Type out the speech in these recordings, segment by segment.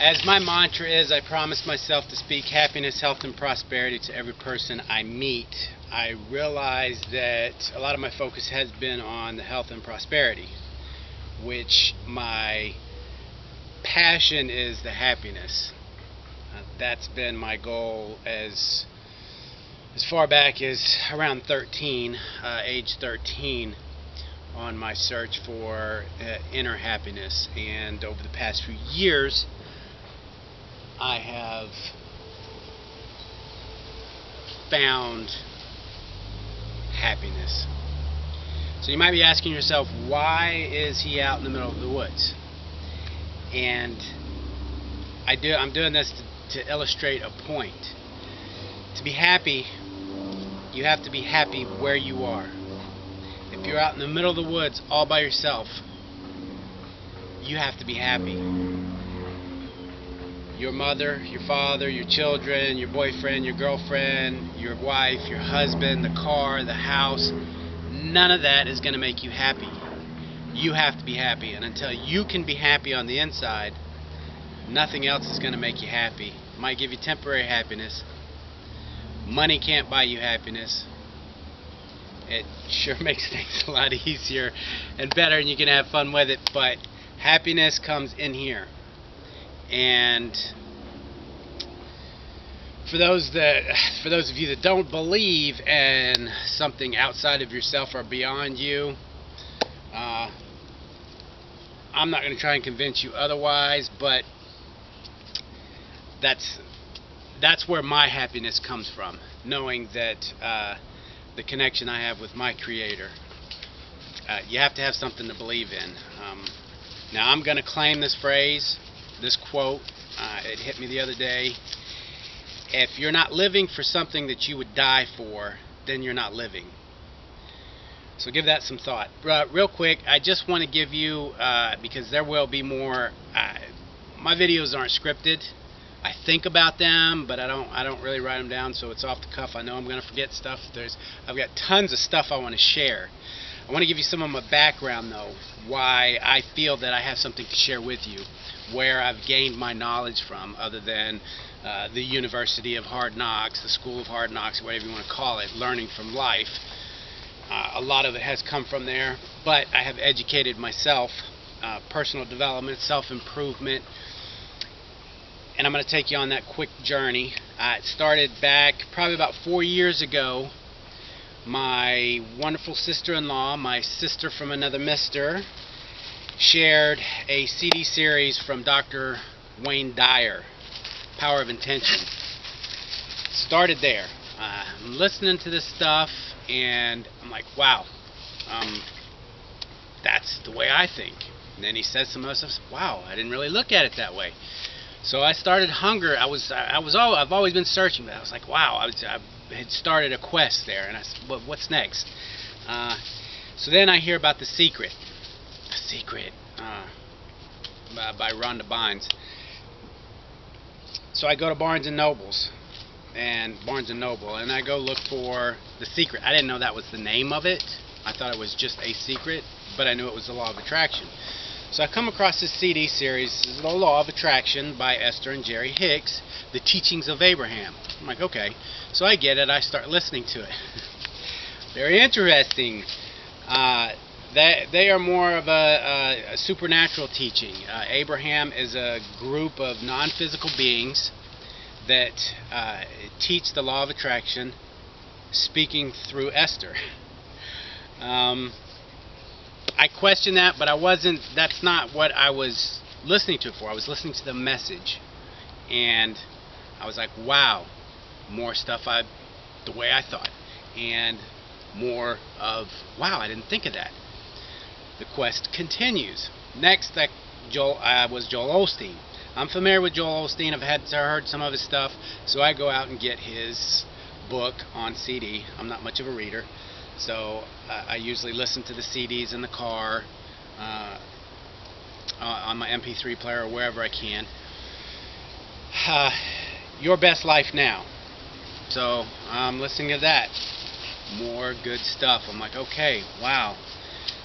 As my mantra is, I promise myself to speak happiness, health, and prosperity to every person I meet. I realize that a lot of my focus has been on the health and prosperity, which my passion is the happiness. That's been my goal as far back as around 13, age 13, on my search for inner happiness. And over the past few years, I have found happiness. So you might be asking yourself, why is he out in the middle of the woods? And I'm doing this to illustrate a point. To be happy, you have to be happy where you are. If you're out in the middle of the woods all by yourself, you have to be happy. Your mother, your father, your children, your boyfriend, your girlfriend, your wife, your husband, the car, the house, none of that is going to make you happy. You have to be happy, and until you can be happy on the inside, nothing else is going to make you happy. It might give you temporary happiness. Money can't buy you happiness. It sure makes things a lot easier and better, and you can have fun with it, but happiness comes in here. And for those of you that don't believe in something outside of yourself or beyond you, I'm not going to try and convince you otherwise, but that's where my happiness comes from, knowing that the connection I have with my Creator. You have to have something to believe in. Now I'm going to claim this phrase, this quote. It hit me the other day. If you're not living for something that you would die for, then you're not living. So give that some thought. Real quick, I just want to give you, because there will be more, my videos aren't scripted. I think about them, but I don't really write them down, so it's off the cuff. I know I'm going to forget stuff. I've got tons of stuff I want to share. I want to give you some of my background, though, why I feel that I have something to share with you, where I've gained my knowledge from, other than the University of Hard Knocks, the School of Hard Knocks, whatever you want to call it, learning from life. A lot of it has come from there, but I have educated myself, personal development, self-improvement, and I'm going to take you on that quick journey. It started back probably about 4 years ago. My wonderful sister-in-law, my sister from another mister, shared a CD series from Dr. Wayne Dyer, Power of Intention. Started there. I'm listening to this stuff, and I'm like, wow, that's the way I think. And then he says some other stuff. Wow, I didn't really look at it that way. So I started hunger. I've always been searching, but I was like, wow, I had started a quest there, and I said, what's next? So then I hear about The Secret. The Secret, by Rhonda Bynes. So I go to Barnes and Noble, and I go look for The Secret. I didn't know that was the name of it. I thought it was just a secret, but I knew it was the Law of Attraction. So I come across this CD series, The Law of Attraction by Esther and Jerry Hicks, The Teachings of Abraham. I'm like, okay. So I get it. I start listening to it. Very interesting. They are more of a supernatural teaching. Abraham is a group of non-physical beings that teach the Law of Attraction, speaking through Esther. I question that, but that's not what I was listening to it for. I was listening to the message, and I was like, wow, more stuff the way I thought, and more of, wow, I didn't think of that. The quest continues. Next, was Joel Osteen. I'm familiar with Joel Osteen. I've heard some of his stuff, so I go out and get his book on CD. I'm not much of a reader, so I usually listen to the CDs in the car, on my MP3 player, or wherever I can. Your Best Life Now. So I'm listening to that. More good stuff. I'm like, okay, wow.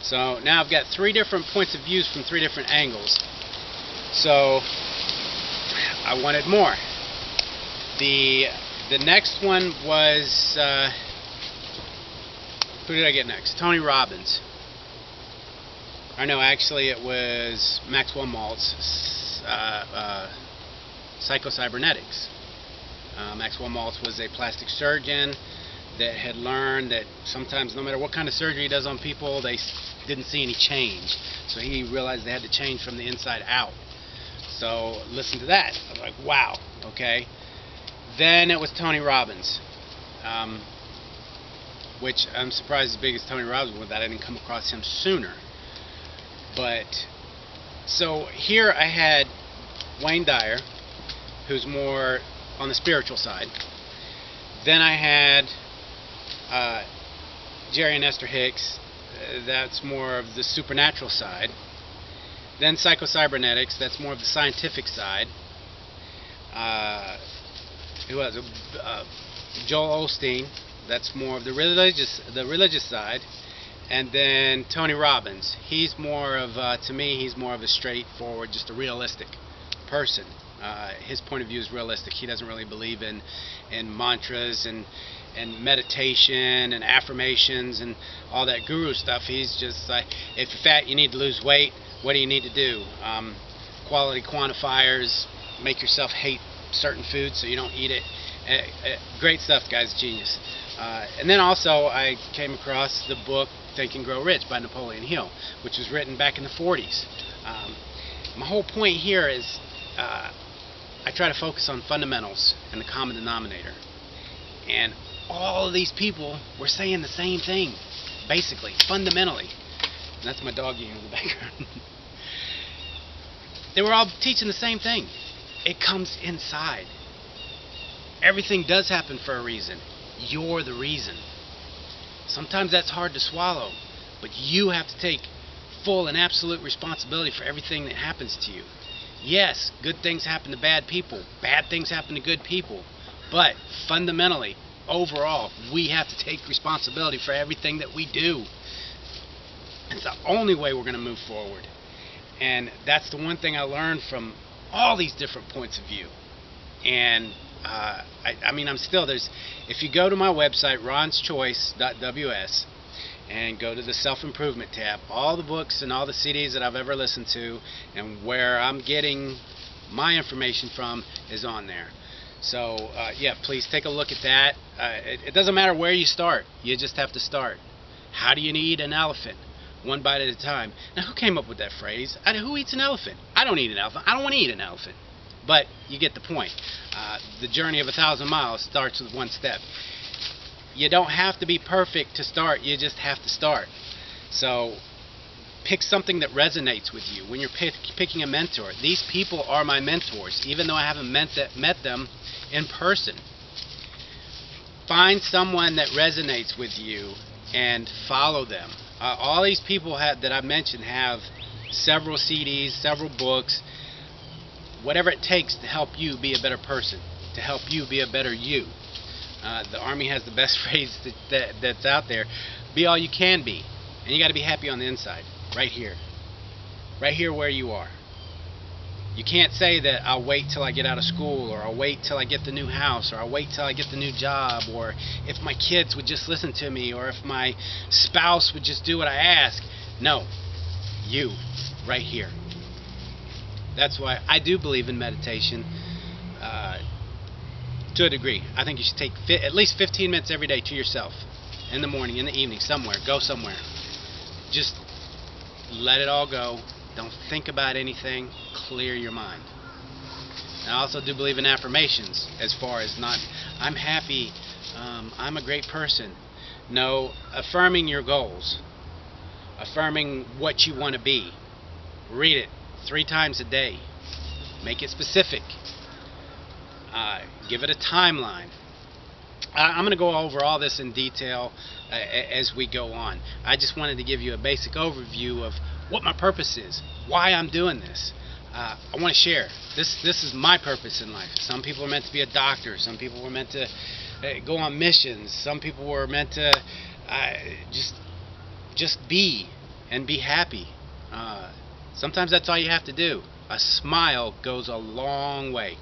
So now I've got 3 different points of views from 3 different angles. So I wanted more. The next one was, who did I get next? Tony Robbins. Or no, actually it was Maxwell Maltz's Psycho-Cybernetics. Maxwell Maltz was a plastic surgeon that had learned that sometimes no matter what kind of surgery he does on people, they didn't see any change. So he realized they had to change from the inside out. So listen to that. I was like, wow, okay. Then it was Tony Robbins, which I'm surprised as big as Tony Robbins was that I didn't come across him sooner. But so here I had Wayne Dyer, who's more on the spiritual side. Then I had Jerry and Esther Hicks, that's more of the supernatural side. Then Psycho-Cybernetics, that's more of the scientific side. Who was Joel Osteen, that's more of the religious side. And then Tony Robbins, he's more of, to me, he's more of a straightforward, just a realistic person. His point of view is realistic. He doesn't really believe in mantras and meditation and affirmations and all that guru stuff. He's just like, if you're fat, you need to lose weight. What do you need to do? Quality quantifiers, make yourself hate certain foods so you don't eat it. Great stuff, guys, genius. And then also I came across the book Think and Grow Rich by Napoleon Hill, which was written back in the 40s. My whole point here is I try to focus on fundamentals and the common denominator. And all of these people were saying the same thing, basically, fundamentally. And that's my doggy in the background. They were all teaching the same thing. It comes inside. Everything does happen for a reason. You're the reason. Sometimes that's hard to swallow, but you have to take full and absolute responsibility for everything that happens to you. Yes, good things happen to bad people. Bad things happen to good people. But fundamentally, overall, we have to take responsibility for everything that we do. It's the only way we're going to move forward. And that's the one thing I learned from all these different points of view. And I mean, I'm still, if you go to my website, ronschoice.ws, and go to the self-improvement tab, all the books and all the CDs that I've ever listened to and where I'm getting my information from is on there. So yeah, please take a look at that. It doesn't matter where you start, you just have to start. How do you eat an elephant? One bite at a time. Now, who came up with that phrase? Who eats an elephant? I don't eat an elephant. I don't want to eat an elephant. But you get the point. The journey of 1,000 miles starts with one step. You don't have to be perfect to start. You just have to start. So pick something that resonates with you. When you're picking a mentor, these people are my mentors, even though I haven't met them in person. Find someone that resonates with you and follow them. All these people that I've mentioned have several CDs, several books, whatever it takes to help you be a better person, to help you be a better you. The Army has the best phrase that's out there: be all you can be. And you got to be happy on the inside, right here where you are. You can't say that I'll wait till I get out of school, or I'll wait till I get the new house, or I'll wait till I get the new job, or if my kids would just listen to me, or if my spouse would just do what I ask. No, you, right here. That's why I do believe in meditation to a degree. I think you should take at least 15 minutes every day to yourself, in the morning, in the evening, somewhere. Go somewhere. Just let it all go. Don't think about anything. Clear your mind. And I also do believe in affirmations, as far as not, I'm happy, I'm a great person. No, affirming your goals. Affirming what you want to be. Read it 3 times a day. Make it specific. Give it a timeline. I'm going to go over all this in detail as we go on. I just wanted to give you a basic overview of what my purpose is, why I'm doing this. I want to share. This is my purpose in life. Some people are meant to be a doctor. Some people were meant to go on missions. Some people were meant to just be and be happy. Sometimes that's all you have to do. A smile goes a long way.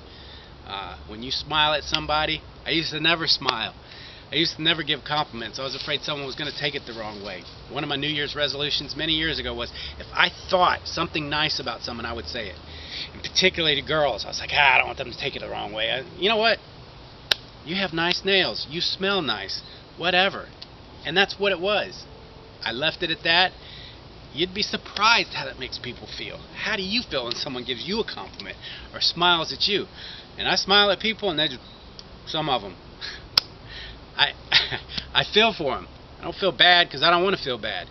When you smile at somebody, I used to never smile. I used to never give compliments. I was afraid someone was going to take it the wrong way. One of my New Year's resolutions many years ago was if I thought something nice about someone, I would say it. And particularly to girls, I was like, I don't want them to take it the wrong way. You know what? You have nice nails. You smell nice. Whatever. And that's what it was. I left it at that. You'd be surprised how that makes people feel. How do you feel when someone gives you a compliment or smiles at you? And I smile at people, and they just, some of them, I feel for them. I don't feel bad because I don't want to feel bad.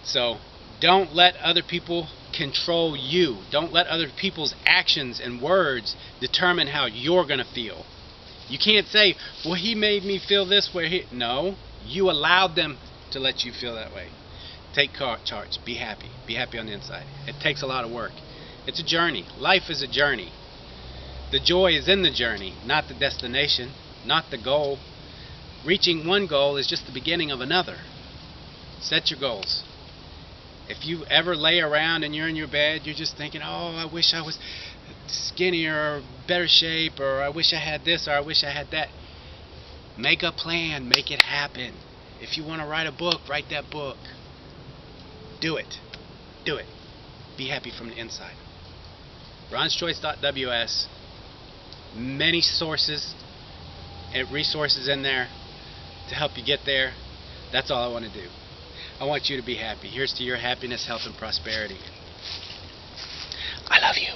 So don't let other people control you. Don't let other people's actions and words determine how you're going to feel. You can't say, well, he made me feel this way. No, you allowed them to let you feel that way. Take charge. Be happy. Be happy on the inside. It takes a lot of work. It's a journey. Life is a journey. The joy is in the journey, not the destination, not the goal. Reaching one goal is just the beginning of another. Set your goals. If you ever lay around and you're in your bed, you're just thinking, oh, I wish I was skinnier or better shape, or I wish I had this, or I wish I had that. Make a plan. Make it happen. If you want to write a book, write that book. Do it. Do it. Be happy from the inside. RonsChoice.ws. Many sources and resources in there to help you get there. That's all I want to do. I want you to be happy. Here's to your happiness, health, and prosperity. I love you.